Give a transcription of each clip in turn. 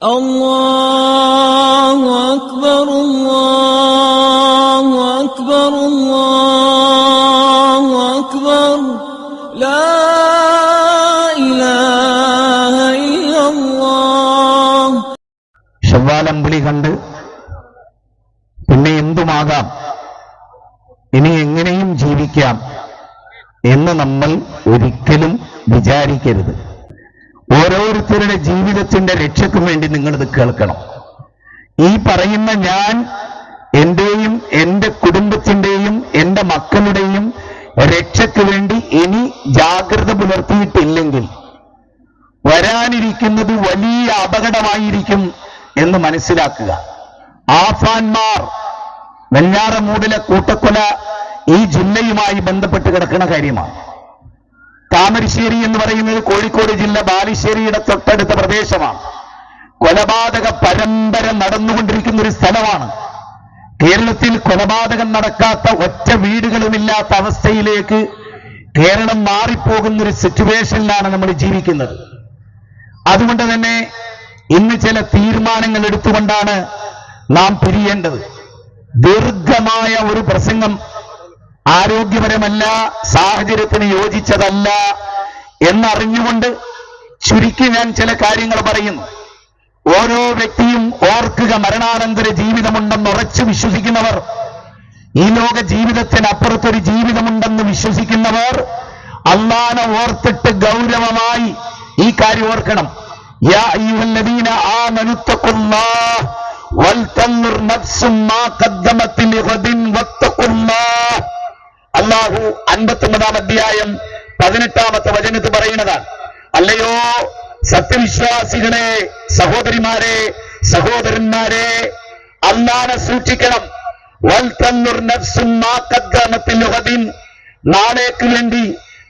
അല്ലാഹു അക്ബർ അല്ലാഹു അക്ബർ അല്ലാഹു അക്ബർ ലാ ഇലാഹ ഇല്ലല്ലാഹ്. ശവ്വാലമ്പുലി കണ്ട് പിന്നെ എന്തുമാകാം, ഇനി എങ്ങനെയും ജീവിക്കാം എന്ന് നമ്മൾ ഒരിക്കലും വിചാരിക്കരുത്. ഓരോരുത്തരുടെ ജീവിതത്തിന്റെ രക്ഷയ്ക്ക് വേണ്ടി നിങ്ങളിത് കേൾക്കണം. ഈ പറയുന്ന ഞാൻ എന്റെയും എന്റെ കുടുംബത്തിന്റെയും എന്റെ മക്കളുടെയും രക്ഷയ്ക്ക് വേണ്ടി ഇനി ജാഗ്രത പുലർത്തിയിട്ടില്ലെങ്കിൽ വരാനിരിക്കുന്നത് വലിയ അപകടമായിരിക്കും എന്ന് മനസ്സിലാക്കുക. ആഫാൻമാർ, വെഞ്ഞാറമൂടിലെ കൂട്ടക്കൊല ഈ ജില്ലയുമായി ബന്ധപ്പെട്ട് കിടക്കുന്ന കാര്യമാണ്. താമരശ്ശേരി എന്ന് പറയുന്നത് കോഴിക്കോട് ജില്ല ബാലുശ്ശേരിയുടെ തൊട്ടടുത്ത പ്രദേശമാണ്. കൊലപാതക പരമ്പര നടന്നുകൊണ്ടിരിക്കുന്ന ഒരു സ്ഥലമാണ്. കേരളത്തിൽ കൊലപാതകം നടക്കാത്ത ഒറ്റ വീടുകളുമില്ലാത്ത അവസ്ഥയിലേക്ക് കേരളം മാറിപ്പോകുന്നൊരു സിറ്റുവേഷനിലാണ് നമ്മൾ ജീവിക്കുന്നത്. അതുകൊണ്ട് തന്നെ ഇന്ന് ചില തീരുമാനങ്ങൾ എടുത്തുകൊണ്ടാണ് നാം പിരിയേണ്ടത്. ദീർഘമായ ഒരു പ്രസംഗം ആരോഗ്യപരമല്ല, സാഹചര്യത്തിന് യോജിച്ചതല്ല എന്നറിഞ്ഞുകൊണ്ട് ചുരുക്കി ഞാൻ ചില കാര്യങ്ങൾ പറയുന്നു. ഓരോ വ്യക്തിയും ഓർക്കുക, മരണാനന്തര ജീവിതമുണ്ടെന്ന് ഉറച്ചു വിശ്വസിക്കുന്നവർ, ഈ ലോക ജീവിതത്തിനപ്പുറത്തൊരു ജീവിതമുണ്ടെന്ന് വിശ്വസിക്കുന്നവർ അല്ലാഹനെ ഓർത്തിട്ട് ഗൗരവമായി ഈ കാര്യം ഓർക്കണം. യാ അയ്യുഹല്ലദീന ആമനു തഖുല്ലാഹ് വൽതൻദുർ നഫ്സും മാ ഖദ്ദമത് ലിഗദിൻ വത്തഖുല്ലാഹ്. അല്ലാഹു 59-ാം അധ്യായം 18-ാമത്തെ വചനത്തിൽ പറയുന്നതാണ്. അല്ലയോ സത്യവിശ്വാസികളെ, സഹോദരിമാരെ, സഹോദരന്മാരെ, അല്ലാഹനെ സൂക്ഷിക്കണം. വൽതൻദുർ നഫ്സും മാ ഖദ്ദമത് ലിഗദിൻ, നാളേക്ക് വേണ്ടി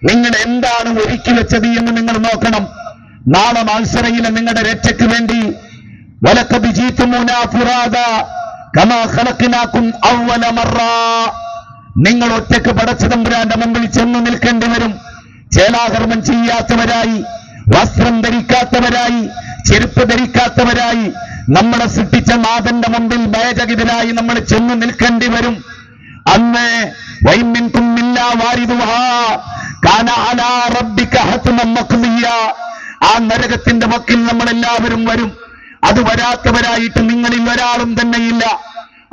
നിങ്ങൾ എന്താണ് ഒരുക്കി വെച്ചത് എന്ന് നിങ്ങൾ നോക്കണം. നാളെ മത്സരയിലെ നിങ്ങളുടെ രക്ഷയ്ക്ക് വേണ്ടി വലഖദ് ജീതുമൂനാ ഫുറാദാ കമാ ഖലഖനാകും അവ്വല മറ, നിങ്ങൾ ഒറ്റയ്ക്ക് പടച്ച തമ്പുരാന്റെ മുമ്പിൽ ചെന്നു നിൽക്കേണ്ടി വരും. ചേലാകർമ്മം ചെയ്യാത്തവരായി, വസ്ത്രം ധരിക്കാത്തവരായി, ചെരുപ്പ് ധരിക്കാത്തവരായി നമ്മളെ സൃഷ്ടിച്ച നാഥന്റെ മുമ്പിൽ ഭയചകിതരായി നമ്മൾ ചെന്നു നിൽക്കേണ്ടി വരും. അന്ന് വൈമിൻകും ഇല്ലാ വാരിദുഹാ കാന അലാ റബ്ബിക ഹത്മൻ മഖ്ദിയ, ആ നരകത്തിന്റെ വക്കിൽ നമ്മളെല്ലാവരും വരും. അത് വരാത്തവരായിട്ട് നിങ്ങളിൽ ഒരാളും തന്നെയില്ല.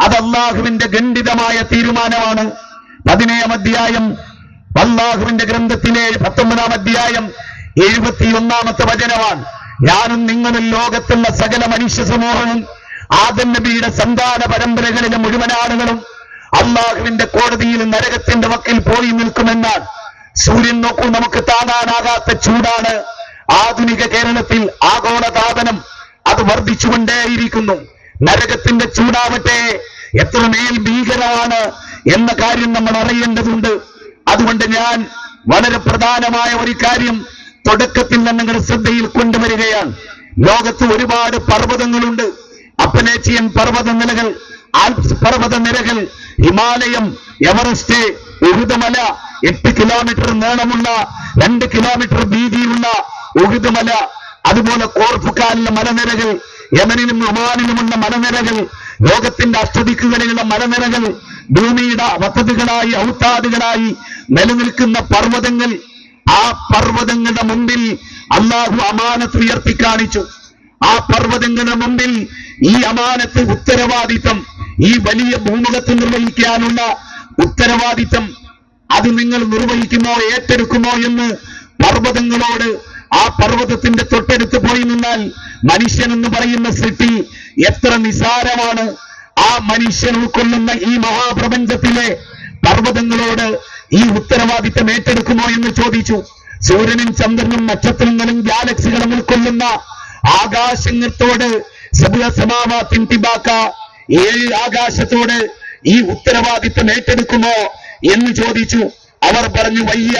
അത് അല്ലാഹുവിന്റെ ഖണ്ഡിതമായ തീരുമാനമാണ്. 17-ാം അധ്യായം അല്ലാഹുവിന്റെ ഗ്രന്ഥത്തിലെ 19-ാം അധ്യായം 71-ാമത്തെ വചനമാണ്. ഞാനും നിങ്ങളും ലോകത്തുള്ള സകല മനുഷ്യ സമൂഹവും ആദം നബിയുടെ സന്താന പരമ്പരകളിലെ മുഴുവൻ ആളുകളും അല്ലാഹുവിന്റെ കോടതിയിൽ നരകത്തിന്റെ വക്കിൽ പോയി നിൽക്കുമെന്നാണ്. സൂര്യൻ നോക്കൂ, നമുക്ക് താങ്ങാനാകാത്ത ചൂടാണ്. ആധുനിക കേരളത്തിൽ ആഗോളതാപനം അത് വർദ്ധിച്ചുകൊണ്ടേയിരിക്കുന്നു. നരകത്തിന്റെ ചൂടാവട്ടെ എത്രമേൽ ഭീകരമാണ് എന്ന കാര്യം നമ്മൾ അറിയേണ്ടതുണ്ട്. അതുകൊണ്ട് ഞാൻ വളരെ പ്രധാനമായ ഒരു കാര്യം തുടക്കത്തിൽ നിങ്ങളുടെ ശ്രദ്ധയിൽ കൊണ്ടുവരികയാണ്. ലോകത്ത് ഒരുപാട് പർവ്വതങ്ങളുണ്ട്. അപ്പലേച്ചിയൻ പർവ്വതനിരകൾ, ആൽപ്സ് പർവ്വതനിരകൾ, ഹിമാലയം, എവറസ്റ്റ്, ഉഹുദ് മല, 8 കിലോമീറ്റർ നീളമുള്ള 2 കിലോമീറ്റർ വീതിയുള്ള ഉഹുദ് മല, അതുപോലെ കോർഫുക്കാനിലെ മലനിരകൾ, യമനിലും ഒമാനിലുമുള്ള മലനിരകൾ, ലോകത്തിന്റെ അഷ്ടദിക്കുകളിലുള്ള മലനിരകൾ, ഭൂമിയുടെ വത്തതുകളായി ഔത്താദുകളായി നിലനിൽക്കുന്ന പർവ്വതങ്ങൾ. ആ പർവ്വതങ്ങളുടെ മുമ്പിൽ അല്ലാഹു അമാനത്ത് ഉയർത്തി കാണിച്ചു. ആ പർവ്വതങ്ങളുടെ മുമ്പിൽ ഈ അമാനത്ത്, ഉത്തരവാദിത്തം, ഈ വലിയ ഭൂമുഖത്ത് നിർവഹിക്കാനുള്ള ഉത്തരവാദിത്തം അത് നിങ്ങൾ നിർവഹിക്കുമോ, ഏറ്റെടുക്കുമോ എന്ന് പർവ്വതങ്ങളോട്, ആ പർവ്വതത്തിന്റെ തൊട്ടടുത്ത് പോയി നിന്നാൽ മനുഷ്യൻ എന്ന് പറയുന്ന സൃഷ്ടി എത്ര നിസാരമാണ്. ആ മനുഷ്യൻ ഉൾക്കൊള്ളുന്ന ഈ മഹാപ്രപഞ്ചത്തിലെ പർവ്വതങ്ങളോട് ഈ ഉത്തരവാദിത്തം ഏറ്റെടുക്കുമോ എന്ന് ചോദിച്ചു. സൂര്യനും ചന്ദ്രനും നക്ഷത്രങ്ങളും ഗാലക്സികളും ഉൾക്കൊള്ളുന്ന ആകാശത്തോട്, സബഅസമാവാത്തിൻ തിബാക, 7 ആകാശത്തോട് ഈ ഉത്തരവാദിത്തം ഏറ്റെടുക്കുമോ എന്ന് ചോദിച്ചു. അവർ പറഞ്ഞു, വയ്യ,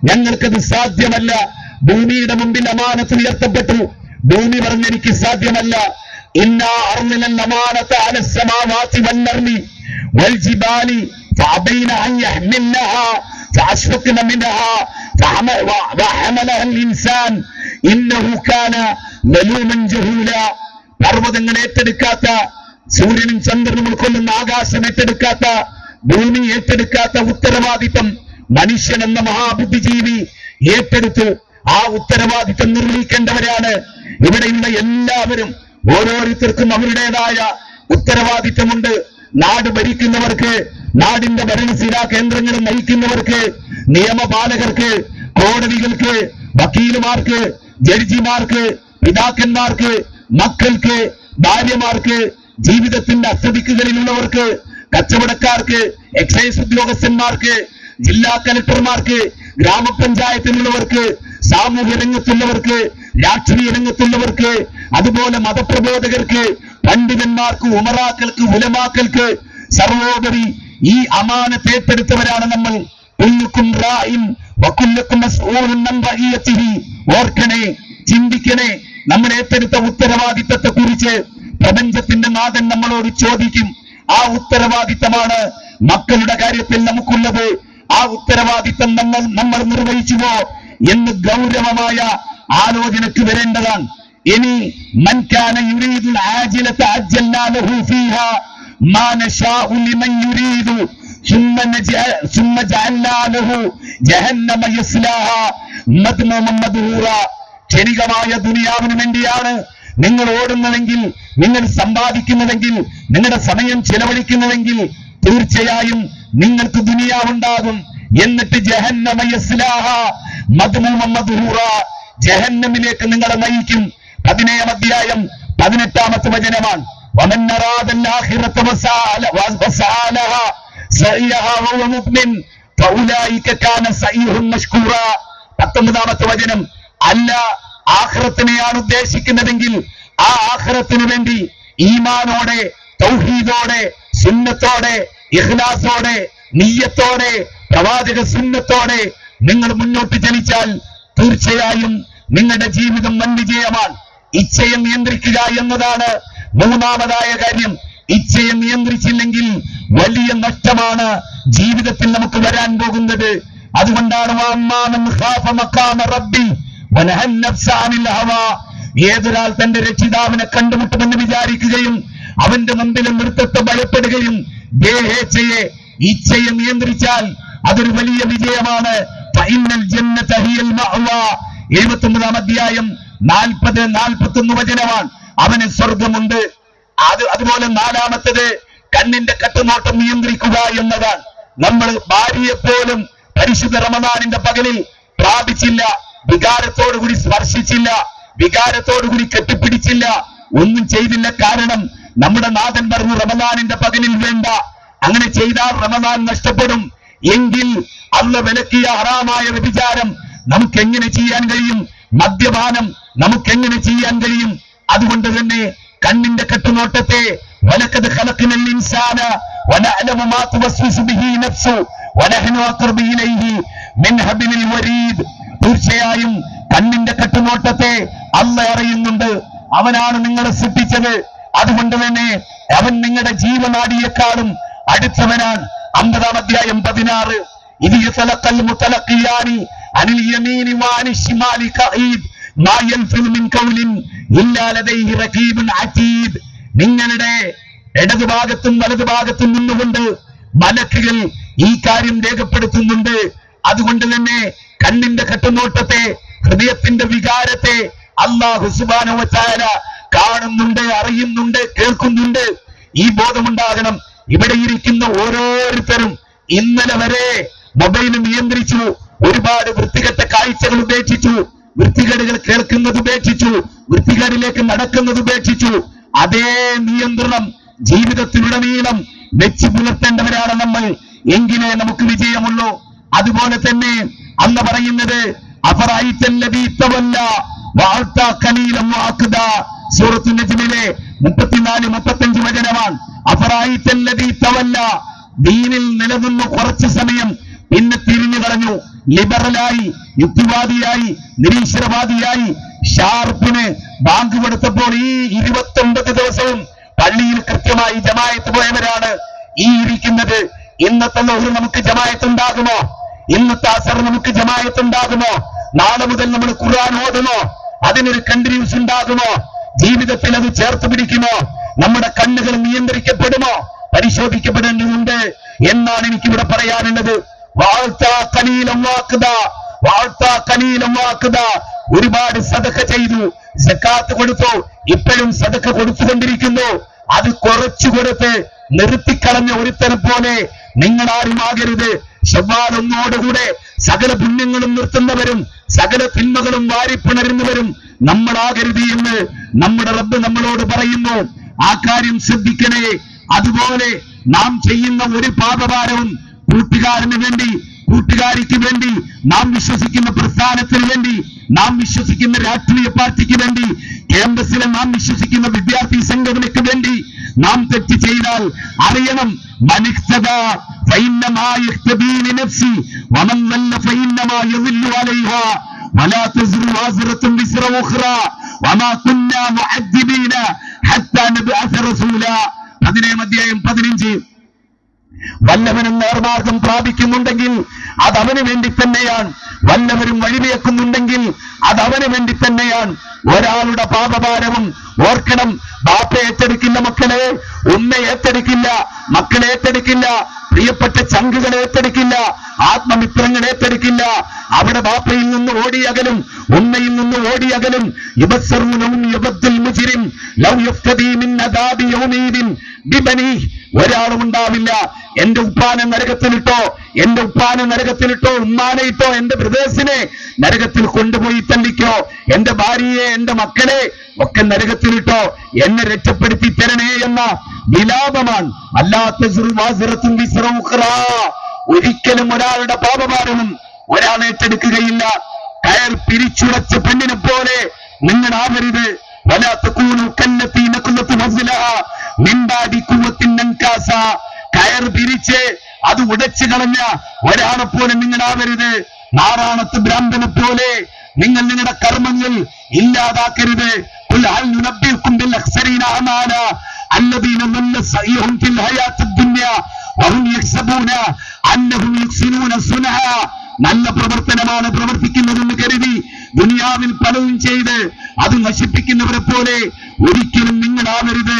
ഞങ്ങൾക്കത് സാധ്യമല്ല. ഭൂമിയുടെ മുമ്പിൽ അമാനത്ത് ഉയർത്തപ്പെട്ടു. ഭൂമി പറഞ്ഞെനിക്ക് സാധ്യമല്ല. ഇന്നാ അർളിനൽ അമാനത അലസ്സമാവാതി വൽഅർളി വൽജിബാലി ഫഅബൈന അൻ യഹ്മിൽനഹാ ഫഅശ്ഫഖന മിൻഹാ വഹമലഹ അൽ ഇൻസാൻ ഇന്നഹു കാന ലലൂമൻ ജഹൂല. പർവ്വതങ്ങൾ ഏറ്റെടുക്കാത്ത, സൂര്യനും ചന്ദ്രനും ഉൾക്കൊള്ളുന്ന ആകാശം ഏറ്റെടുക്കാത്ത, ഭൂമി ഏറ്റെടുക്കാത്ത ഉത്തരവാദിത്തം മനുഷ്യൻ എന്ന മഹാബുദ്ധിജീവി ഏറ്റെടുത്തു. ആ ഉത്തരവാദിത്തം നിർവഹിക്കേണ്ടവരാണ് ഇവിടെയുള്ള എല്ലാവരും. ഓരോരുത്തർക്കും അവരുടേതായ ഉത്തരവാദിത്തമുണ്ട്. നാട് ഭരിക്കുന്നവർക്ക്, നാടിന്റെ ഭരണസിരാ കേന്ദ്രങ്ങൾ നയിക്കുന്നവർക്ക്, നിയമപാലകർക്ക്, കോടതികൾക്ക്, വക്കീലുമാർക്ക്, ജഡ്ജിമാർക്ക്, പിതാക്കന്മാർക്ക്, മക്കൾക്ക്, ഭാര്യമാർക്ക്, ജീവിതത്തിന്റെ അസ്ഥിതിക്കുകളിലുള്ളവർക്ക്, കച്ചവടക്കാർക്ക്, എക്സൈസ് ഉദ്യോഗസ്ഥന്മാർക്ക്, ജില്ലാ കലക്ടർമാർക്ക്, ഗ്രാമപഞ്ചായത്തിലുള്ളവർക്ക്, സാമൂഹ്യ രംഗത്തുള്ളവർക്ക്, രാഷ്ട്രീയ രംഗത്തുള്ളവർക്ക്, അതുപോലെ മതപ്രബോധകർക്ക്, പണ്ഡിതന്മാർക്ക്, ഉമറാക്കൾക്ക്, ഉലമാക്കൾക്ക്, സർവോപരി ഈ അമാനത്ത് ഏറ്റെടുത്തവരാണ് നമ്മൾ. കുല്ലുക്കും റാഇൻ വകുല്ലുക്കും മസ്ഊലുൻ അൻ റഇയതിഹി. ഓർക്കണേ, ചിന്തിക്കണേ, നമ്മൾ ഏറ്റെടുത്ത ഉത്തരവാദിത്തത്തെ കുറിച്ച് പ്രപഞ്ചത്തിന്റെ നാഥൻ നമ്മളോട് ചോദിക്കും. ആ ഉത്തരവാദിത്തമാണ് മക്കളുടെ കാര്യത്തിൽ നമുക്കുള്ളത്. ആ ഉത്തരവാദിത്തം നമ്മൾ നിർവഹിച്ചുവോ എന്ന് ഗൗരവമായ ആലോചനയ്ക്ക് വരേണ്ടതാണ്. ഇനി മൻ കാന യുരീദുൽ ആജിലത അജ്ജൽനാ ലഹു ഫീഹാ മാ നശാഉ ലിമൻ യുരീദു സുമ്മ ജഅൽനാ ലഹു ജഹന്നമ യസ്ലാഹാ മദ്മൂമൻ മദ്ഹൂറാ. ക്ഷണികമായ ദുനിയാവിന് വേണ്ടിയാണ് നിങ്ങൾ ഓടുന്നതെങ്കിൽ, നിങ്ങൾ സമ്പാദിക്കുന്നതെങ്കിൽ, നിങ്ങളുടെ സമയം ചെലവഴിക്കുന്നതെങ്കിൽ തീർച്ചയായും നിങ്ങൾക്ക് ദുനിയാവുണ്ടാകും. എന്നിട്ട് ജഹന്നമ യസ്ലാഹാ മദ്മൂമൻ മദ്ഹൂറാ, ജഹന്നമിലേക്ക് നിങ്ങളെ നയിക്കും. 17-ാം അധ്യായം 18-ാമത്തെ വചനമാണ്. വമൻ അറാദൽ ആഖിറത വസഅലഹാ സഅയഹാ വഹുവ മുഅ്മിൻ ഫഉലൈക കാന സഅയുഹും മഷ്കൂറാ. 19-ാമത്തെ വചനം. അല്ല, ആഖിറത്തിനെയാണ് ഉദ്ദേശിക്കുന്നതെങ്കിൽ ആ ആഖിറത്തിനു വേണ്ടി ഈമാനോടെ, തൗഹീദോടെ, സുന്നത്തോടെ, ഇഖ്ലാസോടെ, നിയ്യത്തോടെ, പ്രവാചക സുന്നത്തോടെ നിങ്ങൾ മുന്നോട്ട് ചലിച്ചാൽ തീർച്ചയായും നിങ്ങളുടെ ജീവിതം വൻ വിജയമാണ്. ഇച്ഛയെ നിയന്ത്രിക്കുക എന്നതാണ് മൂന്നാമതായ കാര്യം. ഇച്ഛയെ നിയന്ത്രിച്ചില്ലെങ്കിൽ വലിയ നഷ്ടമാണ് ജീവിതത്തിൽ നമുക്ക് വരാൻ പോകുന്നത്. അതുകൊണ്ടാണ് ഏതൊരാൾ തന്റെ രക്ഷിതാവിനെ കണ്ടുമുട്ടുമെന്ന് വിചാരിക്കുകയും അവന്റെ മുമ്പിൽ നൃത്തത്തെ ഭയപ്പെടുകയും ദേഹേച്ഛയെ, ഇച്ഛയെ നിയന്ത്രിച്ചാൽ അതൊരു വലിയ വിജയമാണ്. 79-ാം അധ്യായം 40-41 വചനമാണ്. അവന് സ്വർഗമുണ്ട്. അതുപോലെ 4-ാമത്തേത് കണ്ണിന്റെ കട്ടുനോട്ടം നിയന്ത്രിക്കുക എന്നതാണ്. നമ്മൾ ഭാര്യയെ പോലും പരിശുദ്ധ റമദാനിന്റെ പകലിൽ പ്രാപിച്ചില്ല, വികാരത്തോടുകൂടി സ്പർശിച്ചില്ല, വികാരത്തോടുകൂടി കെട്ടിപ്പിടിച്ചില്ല, ഒന്നും ചെയ്തില്ല. കാരണം നമ്മുടെ നാഥൻ പറഞ്ഞു റമദാനിന്റെ പകലിൽ വേണ്ട. അങ്ങനെ ചെയ്താൽ റമദാൻ നഷ്ടപ്പെടും. എങ്കിൽ അള്ളാഹ് വിലക്കിയ ഹറാമായ വ്യഭിചാരം നമുക്കെങ്ങനെ ചെയ്യാൻ കഴിയും? മദ്യപാനം നമുക്കെങ്ങനെ ചെയ്യാൻ കഴിയും? അതുകൊണ്ട് തന്നെ കണ്ണിന്റെ കട്ടുനോട്ടത്തെ വലഖദ് ഖലഖനൽ ഇൻസാന വനഅലമു മാ തുവസ്വിസു ബിഹി നഫ്സു വനഹ്നു അഖ്റബു ഇലൈഹി മിൻ ഹബ്ലിൽ വരീദ്. തീർച്ചയായും കണ്ണിന്റെ കട്ടുനോട്ടത്തെ അല്ലാഹ് അറിയുന്നുണ്ട്. അവനാണ് നിങ്ങളെ സൃഷ്ടിച്ചത്. അതുകൊണ്ട് തന്നെ അവൻ നിങ്ങളുടെ ജീവനാഡിയെക്കാളും അടുത്തവനാണ്. 50-ാം അധ്യായം 16. ഇത് യതലഖൽ മുതലഖിയാനി അനിൽ യമീനി വഅനി ശിമാലി ഖഈദ് മാ യൽഫിദു മിൻ ഖൗലിൻ ഇല്ലാ ലദൈഹി റഖീബുൻ അതീദ്. നിങ്ങളുടെ ഇടതുഭാഗത്തും വലതുഭാഗത്തും നിന്നുകൊണ്ട് മലക്കുകൾ ഈ കാര്യം രേഖപ്പെടുത്തുന്നുണ്ട്. അതുകൊണ്ട് തന്നെ കണ്ണിന്റെ കട്ടുനോട്ടത്തെ, ഹൃദയത്തിന്റെ വികാരത്തെ അല്ലാഹു സുബ്ഹാനഹു വ തആല കാണുന്നുണ്ട്, അറിയുന്നുണ്ട്, കേൾക്കുന്നുണ്ട്. ഈ ബോധമുണ്ടാകണം. ഇവിടെ ഇരിക്കുന്ന ഓരോരുത്തരും ഇന്നലെ വരെ മൊബൈൽ നിയന്ത്രിച്ചു, ഒരുപാട് വൃത്തികെട്ട കാഴ്ചകൾ ഉപേക്ഷിച്ചു, വൃത്തികേടുകൾ കേൾക്കുന്നത് ഉപേക്ഷിച്ചു, വൃത്തികേടിലേക്ക് നടക്കുന്നത് ഉപേക്ഷിച്ചു. അതേ നിയന്ത്രണം ജീവിതത്തിലുടനീളം വെച്ച് പുലർത്തേണ്ടവരാണ് നമ്മൾ. എങ്കിലേ നമുക്ക് വിജയമുള്ളൂ. അതുപോലെ തന്നെ അന്ന് പറയുന്നത് സൂറത്തുൽ നജ്മിലെ 34-35 വചനമാണ്. അഫറഅയ്തല്ലദീ തവല്ല. ദീനിൽ നിലനിന്ന് കുറച്ചു സമയം പിന്നെ തിരിഞ്ഞു കളഞ്ഞു, ലിബറലായി, യുക്തിവാദിയായി, നിരീശ്വരവാദിയായി. ഷാർപ്പിന് ബാങ്ക് കൊടുത്തപ്പോൾ ഈ 29 ദിവസവും പള്ളിയിൽ കൃത്യമായി ജമാഅത്ത് പോയവരാണ് ഈ ഇരിക്കുന്നത്. ഇന്നത്തെ ലോഹർ നമുക്ക് ജമാഅത്ത് ഉണ്ടാകുമോ? ഇന്നത്തെ അസർ നമുക്ക് ജമാഅത്ത് ഉണ്ടാകുമോ? നാളെ മുതൽ നമ്മൾ ഖുർആൻ ഓതുമോ? അതിനൊരു കണ്ടിന്യൂസ് ഉണ്ടാകുമോ? ജീവിതത്തിൽ അത് ചേർത്ത് പിടിക്കുമോ? നമ്മുടെ കണ്ണുകൾ നിയന്ത്രിക്കപ്പെടുമോ? പരിശോധിക്കപ്പെടേണ്ടതുണ്ട് എന്നാണ് എനിക്കിവിടെ പറയാനുള്ളത്. ഒരുപാട് സദഖ ചെയ്തു, സക്കാത്ത് കൊടുത്തു, ഇപ്പോഴും സദഖ കൊടുത്തുകൊണ്ടിരിക്കുന്നു. അത് കുറച്ചു കൊടുത്ത് നിർത്തിക്കളഞ്ഞ ഒരുത്തനെ പോലെ നിങ്ങൾ ആരുമാകരുത്. ശവ്വാൽ ഒന്നോടുകൂടെ സകല പുണ്യങ്ങളും നിർത്തുന്നവരും സകല തിന്മകളും വാരിപ്പിണരുന്നവരും നമ്മളാകരുത് എന്ന് നമ്മുടെ റബ്ബ് നമ്മളോട് പറയുന്നു. ആ കാര്യം ശ്രദ്ധിക്കണേ. അതുപോലെ നാം ചെയ്യുന്ന ഒരു പാപഭാരവും കൂട്ടുകാരന് വേണ്ടി, കൂട്ടുകാരിക്ക് വേണ്ടി, നാം വിശ്വസിക്കുന്ന പ്രസ്ഥാനത്തിന് വേണ്ടി, നാം വിശ്വസിക്കുന്ന രാഷ്ട്രീയ പാർട്ടിക്ക് വേണ്ടി, ക്യാമ്പസിലെ നാം വിശ്വസിക്കുന്ന വിദ്യാർത്ഥി സംഘടനയ്ക്ക് വേണ്ടി നാം തെറ്റ് ചെയ്താൽ അറിയണം, അധ്യായം 15. വല്ലവനും നേർമാർഗം പ്രാപിക്കുന്നുണ്ടെങ്കിൽ അത് അവന് വേണ്ടി തന്നെയാണ്. വല്ലവരും വഴിവെക്കുന്നുണ്ടെങ്കിൽ അത് അവന് വേണ്ടി തന്നെയാണ്. ഒരാളുടെ പാപഭാരവും ഓർക്കണം. ബാപ്പ ഏറ്റെടുക്കില്ല മക്കളെ, ഉമ്മ ഏറ്റെടുക്കില്ല, മക്കളെ ഏറ്റെടുക്കില്ല, പ്രിയപ്പെട്ട ചങ്കുകളെ ഏറ്റെടുക്കില്ല, ആത്മമിത്രങ്ങൾ ഏറ്റെടുക്കില്ല. അവിടെ ബാപ്പയിൽ നിന്ന് ഓടിയകലും ഉമ്മയിൽ നിന്ന് ഓടിയകലും. ഒരാളും ഉണ്ടാവില്ല. എന്റെ ഉപ്പാനെ നരകത്തിലിട്ടോ, എന്റെ ഉപ്പാനെ നരകത്തിലിട്ടോ, ഉമ്മാനെ ഇട്ടോ, എന്റെ ബ്രദേഴ്സിനെ നരകത്തിൽ കൊണ്ടുപോയി തള്ളിക്കോ, എന്റെ ഭാര്യയെ, എന്റെ മക്കളെ ഒക്കെ നരകത്തിലിട്ടോ, എന്നെ രക്ഷപ്പെടുത്തി തരണേ എന്ന വിലാപമാണ്. ഒരിക്കലും ഒരാളുടെ പാപഭാരവും ഒരാൾ ഏറ്റെടുക്കുകയില്ല. കയർ പിരിച്ചുടച്ച പെണ്ണിനെ പോലെ നിങ്ങളാവരുത്. കയർ പിരിച്ച് അത് ഉടച്ചു കളഞ്ഞ ഒരാളെ പോലെ നിങ്ങളാവരുത്. നാറാണത്ത് ഭ്രാന്തനെ പോലെ നിങ്ങൾ നിങ്ങളുടെ കർമ്മങ്ങൾ ഇല്ലാതാക്കരുത്. നല്ല പ്രവർത്തനമാണ് പ്രവർത്തിക്കുന്നതെന്ന് കരുതി ദുനിയാവിൽ പലതും ചെയ്ത് അത് നശിപ്പിക്കുന്നവരെ പോലെ ഒരിക്കലും നിങ്ങളാവരുത്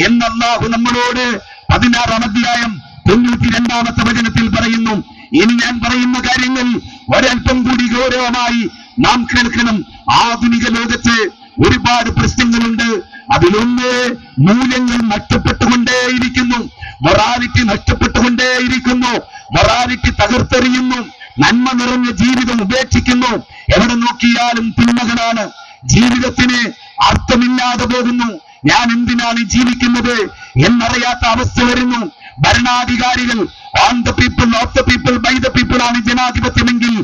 എന്ന് അല്ലാഹു നമ്മളോട് 16-ാം അധ്യായം 92-ാമത്തെ വചനത്തിൽ പറയുന്നു. ഇനി ഞാൻ പറയുന്ന കാര്യങ്ങൾ ഒരൽപ്പം കൂടി ഗൗരവമായി നാം കേൾക്കണം. ആധുനിക ലോകത്ത് ഒരുപാട് പ്രശ്നങ്ങളുണ്ട്. അതിലൊന്ന് മൂല്യങ്ങൾ നഷ്ടപ്പെട്ടുകൊണ്ടേയിരിക്കുന്നു, മൊറാലിറ്റി നഷ്ടപ്പെട്ടുകൊണ്ടേയിരിക്കുന്നു, മൊറാലിറ്റി തകർത്തെറിയുന്നു, നന്മ നിറഞ്ഞ ജീവിതം ഉപേക്ഷിക്കുന്നു. എവിടെ നോക്കിയാലും തിന്മകളാണ്. ജീവിതത്തിന് അർത്ഥമില്ലാതെ പോകുന്നു. ഞാൻ എന്തിനാണ് ജീവിക്കുന്നത് എന്നറിയാത്ത അവസ്ഥ വരുന്നു. ഭരണാധികാരികൾ on the people, of the people, by the people ആണ് ജനാധിപത്യമെങ്കിൽ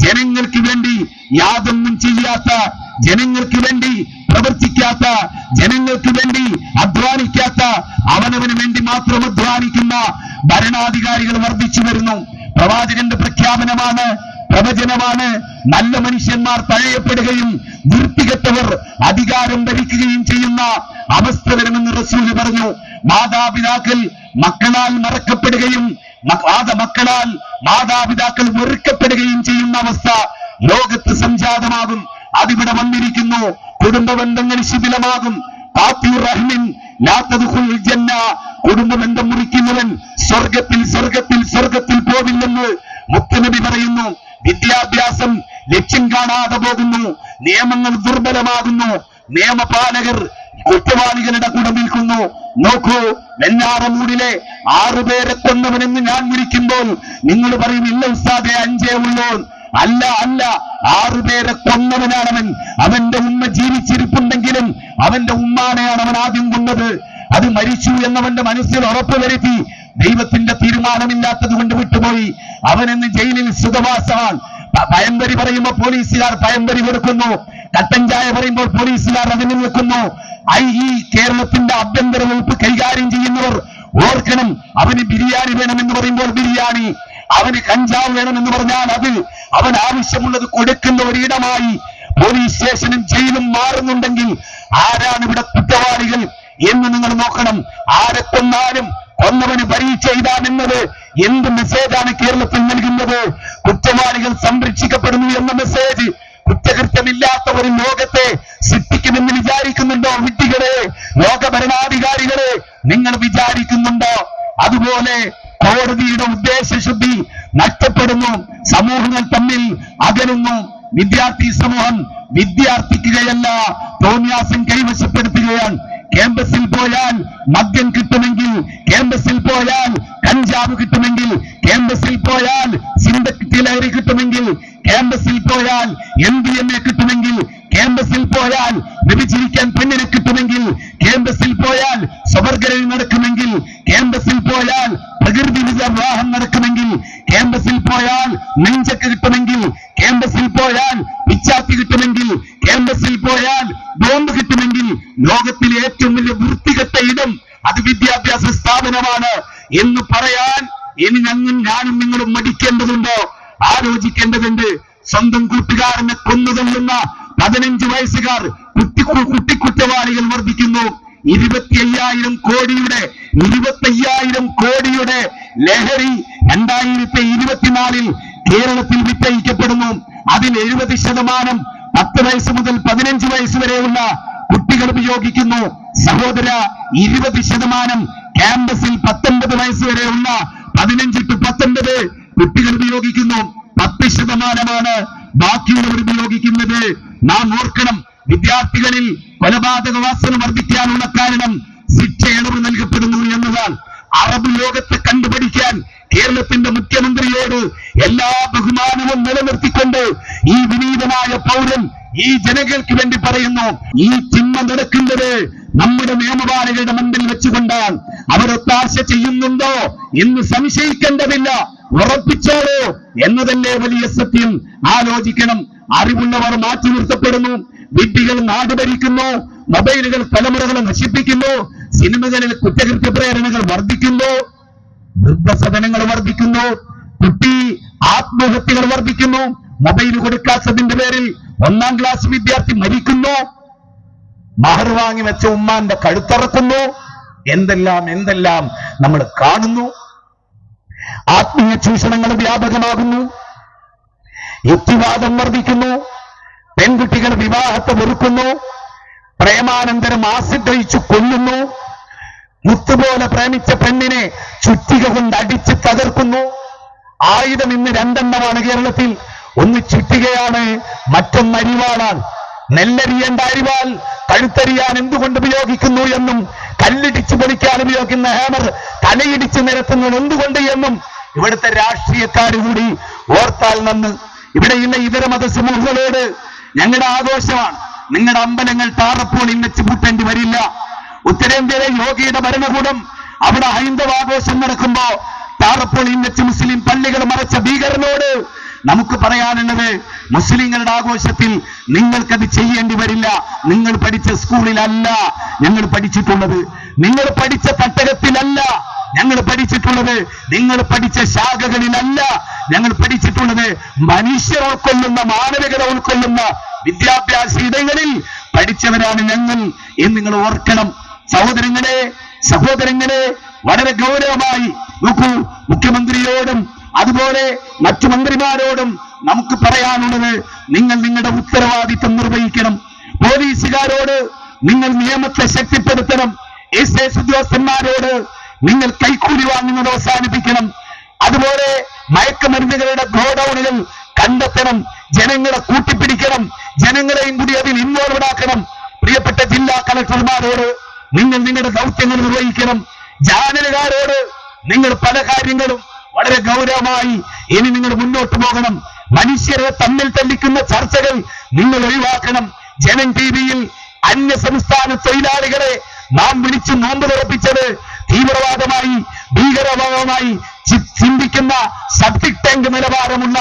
ജനങ്ങൾക്ക് വേണ്ടി യാതൊന്നും ചെയ്യാത്ത, ജനങ്ങൾക്ക് വേണ്ടി പ്രവർത്തിക്കാത്ത, ജനങ്ങൾക്ക് വേണ്ടി അധ്വാനിക്കാത്ത, അവനവന് വേണ്ടി മാത്രം അധ്വാനിക്കുന്ന ഭരണാധികാരികൾ വർദ്ധിച്ചു വരുന്നു. പ്രവാചകന്റെ പ്രഖ്യാപനമാണ്, പ്രവചനമാണ്. നല്ല മനുഷ്യന്മാർ തഴയപ്പെടുകയും വൃത്തികെട്ടവർ അധികാരം ഭരിക്കുകയും ചെയ്യുന്ന അവസ്ഥ വരുമെന്ന് റസൂൽ പറഞ്ഞു. മാതാപിതാക്കൾ മക്കളാൽ മറക്കപ്പെടുകയും മക്കളാൽ മാതാപിതാക്കൾ വെറുക്കപ്പെടുകയും ചെയ്യുന്ന അവസ്ഥ ലോകത്ത് സംജാതമാകും. അതിവിടെ വന്നിരിക്കുന്നു. കുടുംബ ബന്ധങ്ങൾ ശിഥിലമാകും. കുടുംബബന്ധം മുറിക്കുന്നവൻ സ്വർഗത്തിൽ പോവില്ലെന്ന് മുത്തുനബി പറയുന്നു. വിദ്യാഭ്യാസം ലക്ഷ്യം കാണാതെ പോകുന്നു. നിയമങ്ങൾ ദുർബലമാകുന്നു. നിയമപാലകർ കുറ്റവാളികളുടെ കൂടെ നിൽക്കുന്നു. നോക്കൂ, വെഞ്ഞാറമൂടിലെ 6 പേരെ കൊന്നവനെന്ന് ഞാൻ വിളിക്കുമ്പോൾ നിങ്ങൾ പറയും, ഇല്ല ഉസ്താദെ 5 ഉള്ളൂ. അല്ല, 6 പേരെ കൊന്നവനാണവൻ. അവന്റെ ഉമ്മ ജീവിച്ചിരിപ്പുണ്ടെങ്കിലും അവന്റെ ഉമ്മാനെയാണ് അവൻ ആദ്യം കൊന്നത്. അത് മരിച്ചു എന്നവന്റെ മനസ്സിൽ ഉറപ്പ് വരുത്തി. ദൈവത്തിന്റെ തീരുമാനമില്ലാത്തത് കൊണ്ട് വിട്ടുപോയി. അവനെന്ന് ജയിലിൽ സുഖവാസമാണ്. പയമ്പരി പറയുമ്പോൾ പോലീസുകാർ പയമ്പരി കൊടുക്കുന്നു. കട്ടൻ ചായ പറയുമ്പോൾ പോലീസുകാർ അതിന് നിൽക്കുന്നു. ഈ കേരളത്തിന്റെ ആഭ്യന്തര വകുപ്പ് കൈകാര്യം ചെയ്യുന്നവർ ഓർക്കണം, അവന് ബിരിയാണി വേണമെന്ന് പറയുമ്പോൾ ബിരിയാണി, അവന് കഞ്ചാവ് വേണമെന്ന് പറഞ്ഞാൽ അത് അവൻ ആവശ്യമുള്ളത് കൊടുക്കുന്ന ഒരിടമായി പോലീസ് സ്റ്റേഷനും ജയിലും മാറുന്നുണ്ടെങ്കിൽ ആരാണ് ഇവിടെ കുറ്റവാളികൾ എന്ന് നിങ്ങൾ നോക്കണം. ആരെ കൊന്നാലും കൊന്നവന് പരീക്ഷ എഴുതാമെന്നത് എന്ത് മെസ്സേജാണ് കേരളത്തിൽ നൽകുന്നത്? കുറ്റവാളികൾ സംരക്ഷിക്കപ്പെടുന്നു എന്ന മെസ്സേജ് കുറ്റകൃത്യമില്ലാത്ത ഒരു ലോകത്തെ സൃഷ്ടിക്കുമെന്ന് വിചാരിക്കുന്നുണ്ടോ? വിഡ്ഢികളെ, ലോക ഭരണാധികാരികളെ, നിങ്ങൾ വിചാരിക്കുന്നുണ്ടോ? അതുപോലെ കോടതിയുടെ ഉദ്ദേശശുദ്ധി നഷ്ടപ്പെടുന്നു, സമൂഹങ്ങൾ തമ്മിൽ അകലുന്നു. വിദ്യാർത്ഥി സമൂഹം വിദ്യാർത്ഥിക്കുകയല്ല, തോന്നിയാസം കൈവശപ്പെടുത്തുകയാണ്. ക്യാമ്പസിൽ പോയാൽ മദ്യം കിട്ടുമെങ്കിൽ, ക്യാമ്പസിൽ പോയാൽ കഞ്ചാവ് കിട്ടുമെങ്കിൽ, ക്യാമ്പസിൽ പോയാൽ സിന്തറ്റിക് ലഹരി കിട്ടുമെങ്കിൽ, ക്യാമ്പസിൽ പോയാൽ MDMA കിട്ടുമെങ്കിൽ, ക്യാമ്പസിൽ പോയാൽ വ്യഭിചരിക്കാൻ പെണ്ണിനെ കിട്ടുമെങ്കിൽ, ക്യാമ്പസിൽ പോയാൽ സ്വവർഗരയിൽ നടക്കുമെങ്കിൽ, ക്യാമ്പസിൽ പോയാൽ പ്രകൃതി വിവാഹം നടക്കുമെങ്കിൽ, ക്യാമ്പസിൽ പോയാൽ നെഞ്ചക്ക് കിട്ടുമെങ്കിൽ, ക്യാമ്പസിൽ പോയാൽ പിച്ചാത്തി കിട്ടുമെങ്കിൽ, ക്യാമ്പസിൽ പോയാൽ ബോംബ് കിട്ടുമെങ്കിൽ, ലോകത്തിലെ ഏറ്റവും വലിയ വൃത്തികെട്ട ഇടം അത് വിദ്യാഭ്യാസ സ്ഥാപനമാണ് എന്ന് പറയാൻ ഇനി ഞാനും നിങ്ങളും മടിക്കേണ്ടതുണ്ടോ? ആലോചിക്കേണ്ടതുണ്ട്. സ്വന്തം കൂട്ടുകാരനെ കൊന്നുതള്ളുന്ന 15 വയസ്സുകാർ കുട്ടിക്കുറ്റവാളികൾ വർദ്ധിക്കുന്നു. 25,000 കോടിയുടെ ലഹരി 2024 കേരളത്തിൽ വിറ്റഴിക്കപ്പെടുന്നു. അതിൽ 70% 10 വയസ്സ് മുതൽ 15 വയസ്സ് വരെയുള്ള കുട്ടികൾ ഉപയോഗിക്കുന്നു. സഹോദര, 20% ക്യാമ്പസിൽ 19 വയസ്സ് വരെയുള്ള 15 to 19 കുട്ടികൾ ഉപയോഗിക്കുന്നു. 10% ബാക്കിയുള്ളവർ ഉപയോഗിക്കുന്നത്. നാം ഓർക്കണം, വിദ്യാർത്ഥികളിൽ കൊലപാതക വാസന വർദ്ധിക്കാനുള്ള കാരണം ശിക്ഷ ഇളവ് നൽകപ്പെടുന്നു എന്നതാണ്. അറബ് ലോകത്തെ കണ്ടുപിടിക്കാൻ കേരളത്തിന്റെ മുഖ്യമന്ത്രിയോട് എല്ലാ ബഹുമാനവും നിലനിർത്തിക്കൊണ്ട് ഈ വിനീതനായ പൗരൻ ഈ ജനങ്ങൾക്ക് വേണ്ടി പറയുന്നു, ഈ ചിന്മ നടക്കുന്നത് നമ്മുടെ നിയമപാലകരുടെ മുമ്പിൽ വെച്ചുകൊണ്ടാണ്. അവരൊത്താശ ചെയ്യുന്നുണ്ടോ എന്ന് സംശയിക്കേണ്ടതില്ല, ഉറപ്പിച്ചോളൂ എന്നതല്ലേ വലിയ സത്യം. ആലോചിക്കണം. അറിവുള്ളവർ മാറ്റി നിർത്തപ്പെടുന്നു, വിഡ്ഢികൾ നാട് ഭരിക്കുന്നു, മൊബൈലുകൾ തലമുറകളെ നശിപ്പിക്കുന്നു, സിനിമകളിൽ കുറ്റകൃത്യ പ്രേരണകൾ വർദ്ധിക്കുന്നു, വൃദ്ധസദനങ്ങൾ വർദ്ധിക്കുന്നു, കുട്ടി ആത്മഹത്യകൾ വർദ്ധിക്കുന്നു, മൊബൈൽ കൊടുക്കാത്തതിന്റെ പേരിൽ 1ാം ക്ലാസ് വിദ്യാർത്ഥി മരിക്കുന്നു, മഹർ വാങ്ങി വെച്ച ഉമ്മാന്റെ കഴുത്തറക്കുന്നു. എന്തെല്ലാം നമ്മൾ കാണുന്നു. ആത്മീയ ചൂഷണങ്ങൾ വ്യാപകമാകുന്നു, യുക്തിവാദം വർദ്ധിക്കുന്നു, പെൺകുട്ടികൾ വിവാഹത്തെ വെറുക്കുന്നു, പ്രേമാനന്തരം ആസിഡ് ഒഴിച്ചു കൊല്ലുന്നു, മുത്തുപോലെ പ്രേമിച്ച പെണ്ണിനെ ചുറ്റിക കൊണ്ട് അടിച്ച് തകർക്കുന്നു. ആയുധം ഇന്ന് 2 എണ്ണമാണ് കേരളത്തിൽ. ഒന്ന് ചുറ്റികയാണ്, മറ്റൊന്ന് അരിവാളാണ്. നെല്ലരിയേണ്ട അരിവാൾ കഴുത്തരിയാൻ എന്തുകൊണ്ട് ഉപയോഗിക്കുന്നു എന്നും, കല്ലിടിച്ച് പൊളിക്കാൻ ഉപയോഗിക്കുന്ന ഹാമർ തലയിടിച്ച് നിരത്തുന്നത് എന്തുകൊണ്ട് എന്നും ഇവിടുത്തെ രാഷ്ട്രീയക്കാർ കൂടി ഓർത്താൽ നന്ന്. ഇവിടെയുള്ള ഇതര മതസമൂഹങ്ങളോട് ഞങ്ങളുടെ ആഘോഷമാണ്, നിങ്ങളുടെ അമ്പലങ്ങൾ താറപ്പോളിൽ വെച്ച് പൂട്ടേണ്ടി വരില്ല. ഉത്തരേന്ത്യയിലെ യോഗിയുടെ ഭരണകൂടം അവിടെ ഹൈന്ദവാഘോഷം നടക്കുമ്പോ താറപ്പോളിൽ വെച്ച് മുസ്ലിം പള്ളികൾ മറച്ച ഭീകരനോട് നമുക്ക് പറയാനുള്ളത്, മുസ്ലിങ്ങളുടെ ആഘോഷത്തിൽ നിങ്ങൾക്കത് ചെയ്യേണ്ടി വരില്ല. നിങ്ങൾ പഠിച്ച സ്കൂളിലല്ല ഞങ്ങൾ പഠിച്ചിട്ടുള്ളത്, നിങ്ങൾ പഠിച്ച തട്ടകത്തിലല്ല ഞങ്ങൾ പഠിച്ചിട്ടുള്ളത്, നിങ്ങൾ പഠിച്ച ശാഖകളിലല്ല ഞങ്ങൾ പഠിച്ചിട്ടുള്ളത്. മനുഷ്യർ ഉൾക്കൊള്ളുന്ന, മാനവികത ഉൾക്കൊള്ളുന്ന വിദ്യാഭ്യാസ ഇടങ്ങളിൽ പഠിച്ചവരാണ് ഞങ്ങൾ എന്ന് നിങ്ങൾ ഓർക്കണം. സഹോദരങ്ങളെ വളരെ ഗൗരവമായി നോക്കൂ. മുഖ്യമന്ത്രിയോടും അതുപോലെ മറ്റു മന്ത്രിമാരോടും നമുക്ക് പറയാനുള്ളത്, നിങ്ങൾ നിങ്ങളുടെ ഉത്തരവാദിത്വം നിർവഹിക്കണം. പോലീസുകാരോട് നിങ്ങൾ നിയമത്തെ ശക്തിപ്പെടുത്തണം. SS ഉദ്യോഗസ്ഥന്മാരോട് നിങ്ങൾ കൈക്കൂലി വാങ്ങുന്നത് അവസാനിപ്പിക്കണം. അതുപോലെ മയക്കുമരുന്നുകളുടെ ഗോഡൌണുകൾ കണ്ടെത്തണം, ജനങ്ങളെ കൂട്ടിപ്പിടിക്കണം, ജനങ്ങളെയും കൂടി അതിൽ ഇൻവോൾവ് ആക്കണം. പ്രിയപ്പെട്ട ജില്ലാ കളക്ടർമാരോട് നിങ്ങൾ നിങ്ങളുടെ ദൗത്യങ്ങൾ നിർവഹിക്കണം. ജാനലുകാരോട് നിങ്ങൾ പല കാര്യങ്ങളും വളരെ ഗൗരവമായി ഇനി നിങ്ങൾ മുന്നോട്ട് പോകണം. മനുഷ്യരെ തമ്മിൽ തല്ലിക്കുന്ന ചർച്ചകൾ നിങ്ങൾ ഒഴിവാക്കണം. ജനം ടിവിയിൽ അന്യ സംസ്ഥാന തൊഴിലാളികളെ നാം വിളിച്ചു നോമ്പ് തുറപ്പിച്ചത് തീവ്രവാദമായി, ഭീകരവാദമായി ചിന്തിക്കുന്ന സബ്ജക്ട് ടാങ്ക് നിലവാരമുള്ള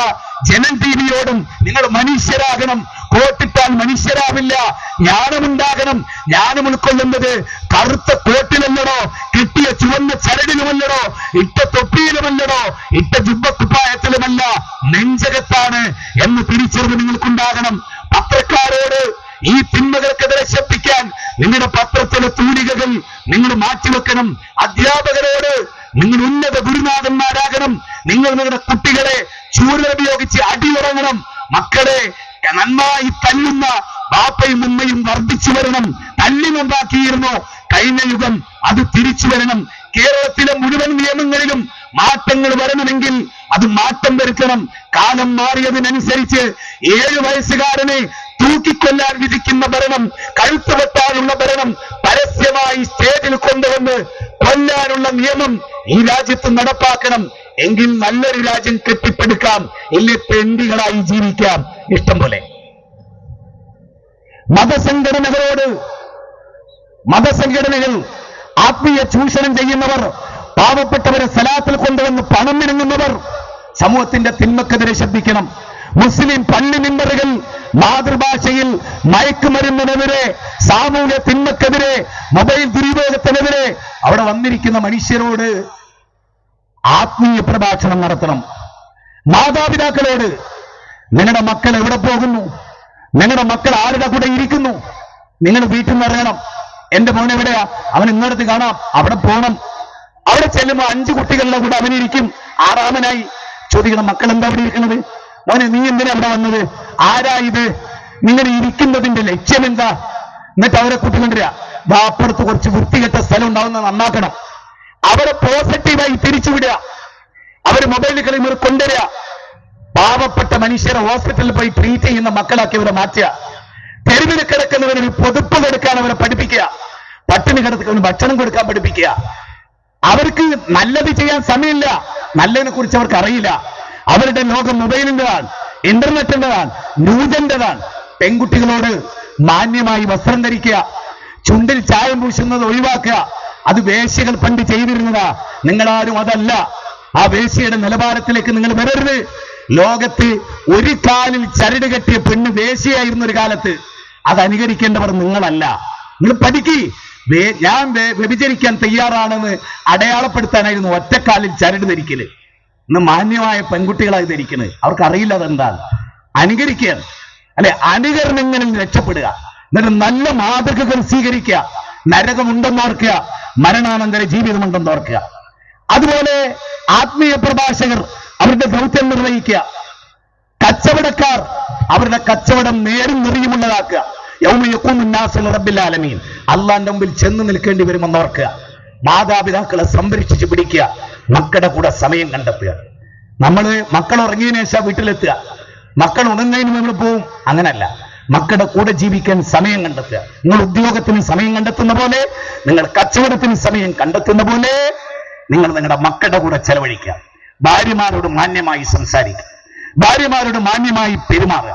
ജനം ടിവിയോടും നിങ്ങൾ മനുഷ്യരാകണം. കോട്ടിട്ടാൽ മനുഷ്യരാവില്ല, ജ്ഞാനമുണ്ടാകണം. ജ്ഞാനം ഉൾക്കൊള്ളുന്നത് കറുത്ത കോട്ടിലല്ലടോ, കിട്ടിയ ചുവന്ന ചരടിലുമല്ലടോ, ഇട്ട തൊപ്പിയിലുമല്ലടോ, ഇട്ട ജുബ്ബക്കുപ്പായത്തിലുമല്ല, നെഞ്ചകത്താണ് എന്ന് തിരിച്ചറിവ് നിങ്ങൾക്കുണ്ടാകണം. പത്രക്കാരോട് ഈ തിന്മകൾക്കെതിരെ ശബ്ദിക്കാൻ നിങ്ങളുടെ പത്രത്തിലെ തൂലികകൾ നിങ്ങൾ മാറ്റിവെക്കണം. അധ്യാപകരോട് നിങ്ങൾ ഉന്നത ഗുരുനാഥന്മാരാകണം. നിങ്ങൾ നിങ്ങളുടെ കുട്ടികളെ ചൂരൽ ഉപയോഗിച്ച് അടിയുറങ്ങണം. മക്കളെ നന്നായി തല്ലുന്ന ബാപ്പയും ഉമ്മയും വർദ്ധിച്ചു വരണം. തല്ലിനുണ്ടാക്കിയിരുന്നു കഴിഞ്ഞ യുഗം, അത് തിരിച്ചു വരണം. കേരളത്തിലെ മുഴുവൻ നിയമങ്ങളിലും മാറ്റങ്ങൾ വരണമെങ്കിൽ അത് മാറ്റം വരുത്തണം. കാലം മാറിയതിനനുസരിച്ച് 7 വയസ്സുകാരനെ തൂക്കിക്കൊല്ലാൻ വിധിക്കുന്ന ഭരണം, കഴുത്തുവെട്ടാനുള്ള ഭരണം, പരസ്യമായി സ്റ്റേജിൽ കൊണ്ടുവന്ന് കൊല്ലാനുള്ള നിയമം ഈ രാജ്യത്ത് നടപ്പാക്കണം. എങ്കിൽ നല്ലൊരു രാജ്യം കെട്ടിപ്പടുക്കാം. ഇല്ലേ പെണ്ടികളായി ജീവിക്കാം ഇഷ്ടം പോലെ. മതസംഘടനകൾ ആത്മീയ ചൂഷണം ചെയ്യുന്നവർ, പാവപ്പെട്ടവരെ സലാത്തിൽ കൊണ്ടുവന്ന് പണം വിഴുങ്ങുന്നവർ സമൂഹത്തിന്റെ തിന്മക്കെതിരെ ശബ്ദിക്കണം. മുസ്ലിം പള്ളി മിമ്പറുകൾ മാതൃഭാഷയിൽ മയക്കുമരുന്നിനെതിരെ, സാമൂഹ്യ തിന്മക്കെതിരെ, മൊബൈൽ ദുരുപയോഗത്തിനെതിരെ അവിടെ വന്നിരിക്കുന്ന മനുഷ്യരോട് ആത്മീയ പ്രഭാഷണം നടത്തണം. മാതാപിതാക്കളോട് നിങ്ങളുടെ മക്കൾ എവിടെ പോകുന്നു, നിങ്ങളുടെ മക്കൾ ആരുടെ കൂടെ ഇരിക്കുന്നു, നിങ്ങൾ വീട്ടിൽ നിന്ന് അറിയണം. എന്റെ മോൻ എവിടെയാ, അവൻ ഇന്നടത്ത് കാണാം, അവിടെ പോകണം. അവിടെ ചെല്ലുമ്പോൾ 5 കുട്ടികളുടെ കൂടെ അവനിരിക്കും. 6ാമനായി ചോദിക്കണം, മക്കൾ എന്താ അവിടെ ഇരിക്കുന്നത്? മോനെ നീ എന്തിനാ അവിടെ വന്നത്? ആരാ ഇത്? നിങ്ങൾ ഇരിക്കുന്നതിന്റെ ലക്ഷ്യം എന്താ? എന്നിട്ട് അവരെ കൂട്ടിക്കൊണ്ടിരിക്കുക. അപ്പുറത്ത് കുറച്ച് വൃത്തികെട്ട സ്ഥലം ഉണ്ടാവുന്ന നന്നാക്കണം. അവരെ പോസിറ്റീവായി തിരിച്ചുവിടുക. അവര് മൊബൈലിൽ കളിയുമ്പോൾ കൊണ്ടുവരിക. പാവപ്പെട്ട മനുഷ്യരെ ഹോസ്പിറ്റലിൽ പോയി ട്രീറ്റ് ചെയ്യുന്ന മക്കളാക്കി അവരെ മാറ്റുക. തെരുവിൽ കിടക്കുന്നവരൊരു പൊതുപ്പ് കൊടുക്കാൻ അവരെ പഠിപ്പിക്കുക. പട്ടിണി കിടക്കുന്നവന് ഭക്ഷണം കൊടുക്കാൻ പഠിപ്പിക്കുക. അവർക്ക് നല്ലത് ചെയ്യാൻ സമയമില്ല. നല്ലതിനെ കുറിച്ച് അവർക്ക് അറിയില്ല. അവരുടെ ലോകം മൊബൈലിൻ്റെതാണ്, ഇന്റർനെറ്റിൻ്റെതാണ്, ന്യൂജന്റെതാണ്. പെൺകുട്ടികളോട് മാന്യമായി വസ്ത്രം ധരിക്കുക, ചുണ്ടിൽ ചായം പൂശുന്നത് ഒഴിവാക്കുക. അത് വേശ്യകൾ പണ്ട് ചെയ്തിരുന്നതാ. നിങ്ങളാരും അതല്ല. ആ വേശ്യയുടെ നിലവാരത്തിലേക്ക് നിങ്ങൾ വരരുത്. ലോകത്ത് ഒരു കാലിൽ ചരട് കെട്ടിയ പെണ്ണ് വേശ്യയായിരുന്ന ഒരു കാലത്ത്. അത് അനുകരിക്കേണ്ടവർ നിങ്ങളല്ല. നിങ്ങൾ പഠിക്ക്. ഞാൻ വ്യഭിചരിക്കാൻ തയ്യാറാണെന്ന് അടയാളപ്പെടുത്താനായിരുന്നു ഒറ്റക്കാലിൽ ചരട് ധരിക്കല്. ഇന്ന് മാന്യമായ പെൺകുട്ടികളായി ധരിക്കുന്നത്. അവർക്കറിയില്ല അതെന്താണ്. അനുകരിക്കുകയാണ് അല്ലെ? അനുകരണങ്ങളിൽ രക്ഷപ്പെടുക. എന്നിട്ട് നല്ല മാതൃകകൾ സ്വീകരിക്കുക. നരകമുണ്ടെന്നോർക്കുക, മരണാനന്തര ജീവിതമുണ്ടെന്നോർക്കുക. അതുപോലെ ആത്മീയ പ്രഭാഷകർ അവരുടെ ദൗത്യം നിർവഹിക്കുക. കച്ചവടക്കാർ അവരുടെ കച്ചവടം നേരും നെറിയുമുള്ളതാക്കുക. റബ്ബിൽ ആലമീൻ, അള്ളാന്റെ മുമ്പിൽ ചെന്ന് നിൽക്കേണ്ടി വരുമെന്ന് ഓർക്കുക. മാതാപിതാക്കളെ സംരക്ഷിച്ച് പിടിക്കുക. മക്കളുടെ കൂടെ സമയം കണ്ടെത്തുക. മക്കൾ ഉറങ്ങിയതിനു ശേഷം വീട്ടിലെത്തുക. മക്കൾ ഉണങ്ങുന്നതിന് നമ്മൾ പോവും. അങ്ങനല്ല. മക്കളുടെ കൂടെ ജീവിക്കാൻ സമയം കണ്ടെത്തുക. നിങ്ങൾ ഉദ്യോഗത്തിന് സമയം കണ്ടെത്തുന്ന പോലെ, നിങ്ങൾ കച്ചവടത്തിന് സമയം കണ്ടെത്തുന്ന പോലെ നിങ്ങൾ നിങ്ങളുടെ മക്കളുടെ കൂടെ ചെലവഴിക്കുക. ഭാര്യമാരോട് മാന്യമായി സംസാരിക്കുക. ഭാര്യമാരോട് മാന്യമായി പെരുമാറുക.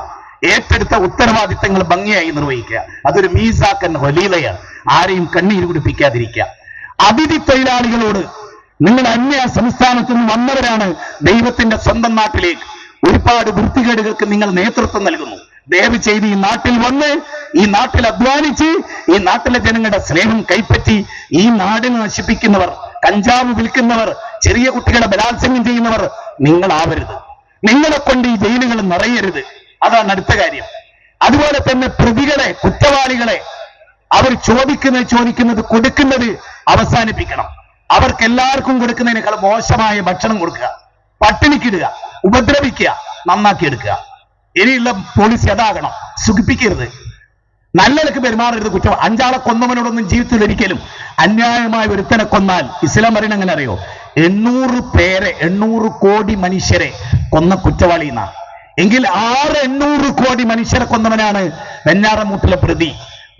ഏറ്റെടുത്ത ഉത്തരവാദിത്തങ്ങൾ ഭംഗിയായി നിർവഹിക്കുക. അതൊരു മീസാക്കൻ ഹലീലയാണ്. ആരെയും കണ്ണീര് കുടിപ്പിക്കാതിരിക്കുക. അതിഥി തൊഴിലാളികളോട്, നിങ്ങൾ അന്യ സംസ്ഥാനത്തു നിന്ന് വന്നവരാണ് ദൈവത്തിന്റെ സ്വന്തം നാട്ടിലേക്ക്. ഒരുപാട് വൃത്തികേടുകൾക്ക് നിങ്ങൾ നേതൃത്വം നൽകുന്നു. ദയവ് ചെയ്ത് ഈ നാട്ടിൽ വന്ന്, ഈ നാട്ടിൽ അധ്വാനിച്ച്, ഈ നാട്ടിലെ ജനങ്ങളുടെ സ്നേഹം കൈപ്പറ്റി ഈ നാടിനെ നശിപ്പിക്കുന്നവർ, കഞ്ചാവ് വിൽക്കുന്നവർ, ചെറിയ കുട്ടികളെ ബലാത്സംഗം ചെയ്യുന്നവർ നിങ്ങളാവരുത്. നിങ്ങളെ കൊണ്ട് ഈ ജയിലുകൾ നിറയരുത്. അതാണ് അടുത്ത കാര്യം. അതുപോലെ തന്നെ പ്രതികളെ, കുറ്റവാളികളെ അവർ ചോദിക്കുന്നത് കൊടുക്കുന്നത് അവസാനിപ്പിക്കണം. അവർക്ക് എല്ലാവർക്കും കൊടുക്കുന്നതിനേക്കാൾ മോശമായ ഭക്ഷണം കൊടുക്കുക, പട്ടിണിക്കിടുക, ഉപദ്രവിക്കുക, നന്നാക്കിയെടുക്കുക. ഇനിയുള്ള പോളിസി അതാകണം. സുഖിപ്പിക്കരുത്, നല്ലതൊക്കെ പെരുമാറരുത്. കുറ്റം 5 ആളെ കൊന്നവനോടൊന്നും ജീവിതത്തിൽ ഒരിക്കലും അന്യായമായ ഒരുത്തനെ കൊന്നാൽ ഇസ്ലാം പറയുന്നത് എങ്ങനെ അറിയോ? 800 കോടി മനുഷ്യരെ കൊന്ന കുറ്റവാളി എന്നാണ്. എങ്കിൽ 800 കോടി മനുഷ്യരെ കൊന്നവനാണ് വെഞ്ഞാറമൂട്ടിലെ പ്രതി.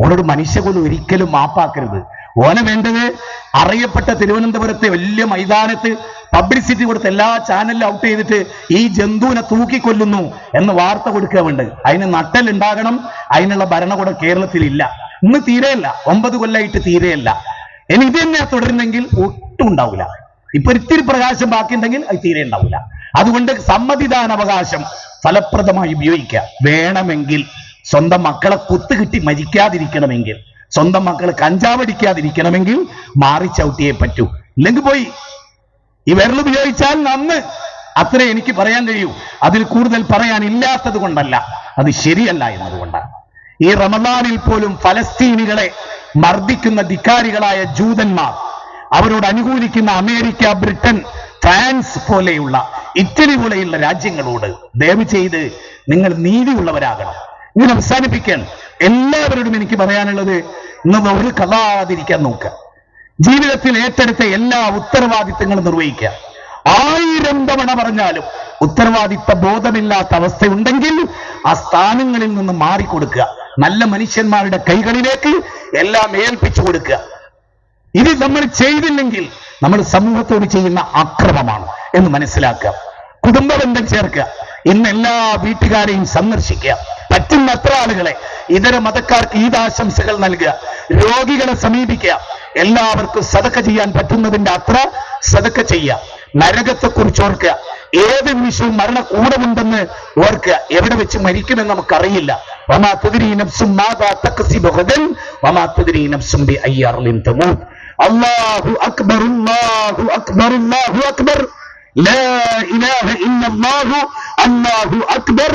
ഓനോട് മനുഷ്യകൊല്ലും ഒരിക്കലും മാപ്പാക്കരുത്. ഓനെ വേണ്ടത് അറിയപ്പെട്ട തിരുവനന്തപുരത്തെ വലിയ മൈതാനത്ത് പബ്ലിസിറ്റി കൊടുത്ത് എല്ലാ ചാനലിലും ഔട്ട് ചെയ്തിട്ട് ഈ ജന്തുവിനെ തൂക്കിക്കൊല്ലുന്നു എന്ന് വാർത്ത കൊടുക്കുക വേണ്ടത്. അതിന് നട്ടലുണ്ടാകണം. അതിനുള്ള ഭരണകൂടം കേരളത്തിലില്ല. ഇന്ന് തീരെയല്ല, 9 കൊല്ലമായിട്ട് തീരെയല്ല. ഇനി ഇത് തന്നെ തുടരുന്നെങ്കിൽ ഒട്ടും ഉണ്ടാവില്ല. ഇപ്പൊ ഇത്തിരി പ്രകാശം ബാക്കിയുണ്ടെങ്കിൽ അത് തീരെ ഉണ്ടാവില്ല. അതുകൊണ്ട് സമ്മതിദാനാവകാശം ഫലപ്രദമായി ഉപയോഗിക്കുക. വേണമെങ്കിൽ സ്വന്തം മക്കളെ കുത്തുകിട്ടി മരിക്കാതിരിക്കണമെങ്കിൽ, സ്വന്തം മക്കൾ കഞ്ചാവടിക്കാതിരിക്കണമെങ്കിൽ മാറി ചവിട്ടിയേ പറ്റൂ. ഇല്ലെങ്കിൽ പോയി. ഈ വിരലുപയോഗിച്ചാൽ നന്ന്. അത്രേ എനിക്ക് പറയാൻ കഴിയൂ. അതിൽ കൂടുതൽ പറയാനില്ലാത്തത് കൊണ്ടല്ല, അത് ശരിയല്ല എന്നതുകൊണ്ടാണ്. ഈ റമദാനിൽ പോലും ഫലസ്തീനികളെ മർദ്ദിക്കുന്ന ധിക്കാരികളായ ജൂതന്മാർ, അവരോട് അനുകൂലിക്കുന്ന അമേരിക്ക, ബ്രിട്ടൻ, ഫ്രാൻസ് പോലെയുള്ള ഇറ്റലി പോലെയുള്ള രാജ്യങ്ങളോട് ദയവ് ചെയ്ത് നിങ്ങൾ നീതിയുള്ളവരാകണം. ഇങ്ങനെ അവസാനിപ്പിക്കാൻ എല്ലാവരോടും എനിക്ക് പറയാനുള്ളത്, ഇന്ന് ഒരു കഥാതിരിക്കാൻ നോക്കുക. ജീവിതത്തിൽ ഏറ്റെടുത്ത എല്ലാ ഉത്തരവാദിത്തങ്ങളും നിർവഹിക്കുക. 1000 തവണ പറഞ്ഞാലും ഉത്തരവാദിത്ത ബോധമില്ലാത്ത അവസ്ഥയുണ്ടെങ്കിൽ ആ സ്ഥാനങ്ങളിൽ നിന്ന് മാറിക്കൊടുക്കുക. നല്ല മനുഷ്യന്മാരുടെ കൈകളിലേക്ക് എല്ലാം ഏൽപ്പിച്ചു കൊടുക്കുക. ഇത് നമ്മൾ ചെയ്തില്ലെങ്കിൽ നമ്മൾ സമൂഹത്തോട് ചെയ്യുന്ന അക്രമമാണ് എന്ന് മനസ്സിലാക്കുക. കുടുംബബന്ധം ചേർക്കുക. ഇന്ന് എല്ലാ വീട്ടുകാരെയും സന്ദർശിക്കുക. പറ്റുന്നത്ര ആളുകളെ, ഇതര മതക്കാർക്ക് ഈദാശംസകൾ നൽകുക. രോഗികളെ സമീപിക്കുക. എല്ലാവർക്കും സദക്ക ചെയ്യാൻ പറ്റുന്നതിന്റെ അത്ര സദക്ക ചെയ്യുക. നരകത്തെക്കുറിച്ച് ഓർക്കുക. ഏത് നിമിഷവും മരണ കൂടമുണ്ടെന്ന് ഓർക്കുക. എവിടെ വെച്ച് മരിക്കുമെന്ന് നമുക്കറിയില്ല. വമാ തദ്രീ നഫ്സും മാദാ തക്സിബു ഗദൻ വമാ തദ്രീ നഫ്സും ബിഅയ്യി അർളിൻ തമൂത്. അല്ലാഹു അക്ബർ, അല്ലാഹു അക്ബർ, അല്ലാഹു അക്ബർ, ലാ ഇലാഹ ഇല്ലല്ലാഹു, അല്ലാഹു അക്ബർ,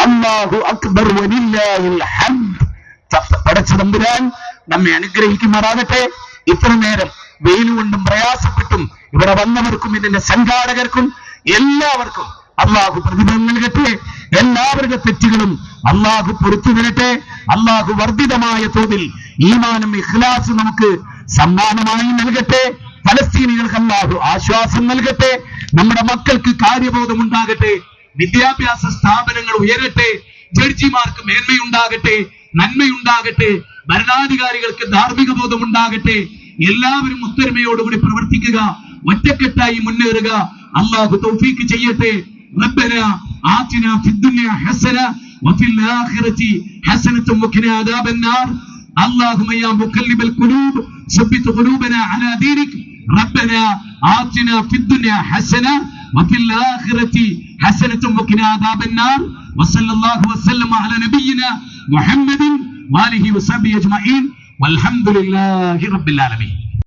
അല്ലാഹു അക്ബർ, വലില്ലാഹിൽ ഹംദ്. പടച്ച തമ്പുരാൻ നമ്മെ അനുഗ്രഹിക്കുമാറാകട്ടെ. ഇത്ര നേരം വെയിലുകൊണ്ടും പ്രയാസപ്പെട്ടും ഇവിടെ വന്നവർക്കും ഇതിന്റെ സംഘാടകർക്കും എല്ലാവർക്കും അള്ളാഹു പ്രതിഫലം നൽകട്ടെ. എല്ലാവരുടെ തെറ്റുകളും അള്ളാഹു പൊറുത്തു തരട്ടെ. അള്ളാഹു വർദ്ധിതമായ തോതിൽ ഈമാനും ഇഖ്ലാസും നമുക്ക് സമ്മാനമായി നൽകട്ടെ. ഫലസ്തീനികൾക്ക് അള്ളാഹു ആശ്വാസം നൽകട്ടെ. നമ്മുടെ മക്കൾക്ക് കാര്യബോധം ഉണ്ടാകട്ടെ. വിദ്യാഭ്യാസ സ്ഥാപനങ്ങൾ ഉയരട്ടെ. ജഡ്ജിമാർക്ക് മേന്മയുണ്ടാകട്ടെ, നന്മയുണ്ടാകട്ടെ. ഭരണാധികാരികൾക്ക് ധാർമ്മിക ബോധം ഉണ്ടാകട്ടെ. എല്ലാവരും ഒത്തൊരുമയോടുകൂടി പ്രവർത്തിക്കുക, ഒറ്റക്കെട്ടായി മുന്നേറുക. അല്ലാഹു തൗഫീഖ് ചെയ്യട്ടെ. റബ്ബനാ ആതിനാ ഫിദ്ദുനിയ ഹസന വഫിൽ ആഖിറതി ഹസനത്തും വഖിനാ അദാബന്നാർ. اللهم يا مقلب القلوب ثبت قلوبنا على دينك. ربنا آتنا في الدنيا حسنة وفي الآخرة حسنة وقنا عذاب النار. وصلى الله وسلم على نبينا محمد وآله وصحبه أجمعين والحمد لله رب العالمين.